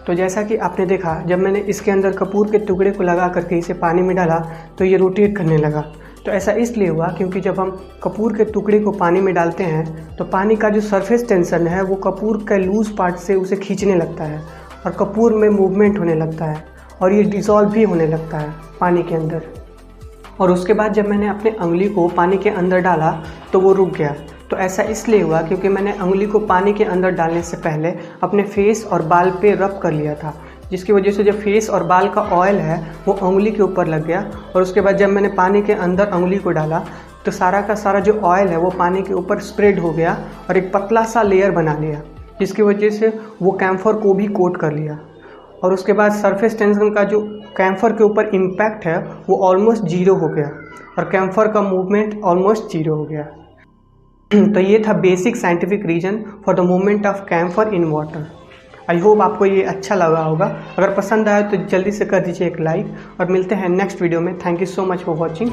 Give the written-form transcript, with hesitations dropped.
तो जैसा कि आपने देखा, जब मैंने इसके अंदर कपूर के टुकड़े को लगा करके इसे पानी में डाला तो ये रोटेट करने लगा। तो ऐसा इसलिए हुआ क्योंकि जब हम कपूर के टुकड़े को पानी में डालते हैं तो पानी का जो सरफेस टेंशन है वो कपूर के लूज पार्ट से उसे खींचने लगता है और कपूर में मूवमेंट होने लगता है और ये डिज़ोल्व भी होने लगता है पानी के अंदर। और उसके बाद जब मैंने अपने उंगली को पानी के अंदर डाला तो वो रुक गया। तो ऐसा इसलिए हुआ क्योंकि मैंने उंगली को पानी के अंदर डालने से पहले अपने फेस और बाल पे रब कर लिया था, जिसकी वजह से जो फेस और बाल का ऑयल है वो उंगली के ऊपर लग गया। और उसके बाद जब मैंने पानी के अंदर उंगली को डाला तो सारा का सारा जो ऑयल है वो पानी के ऊपर स्प्रेड हो गया और एक पतला सा लेयर बना लिया, जिसकी वजह से वो कैम्फर को भी कोट कर लिया। और उसके बाद सरफेस टेंशन का जो कैम्फर के ऊपर इम्पैक्ट है वो ऑलमोस्ट जीरो हो गया और कैम्फर का मूवमेंट ऑलमोस्ट जीरो हो गया। तो ये था basic scientific reason for the movement of camphor in water. I hope आपको ये अच्छा लगा होगा। अगर पसंद आया तो जल्दी से कर दीजिए एक लाइक और मिलते हैं नेक्स्ट वीडियो में। Thank you so much for watching.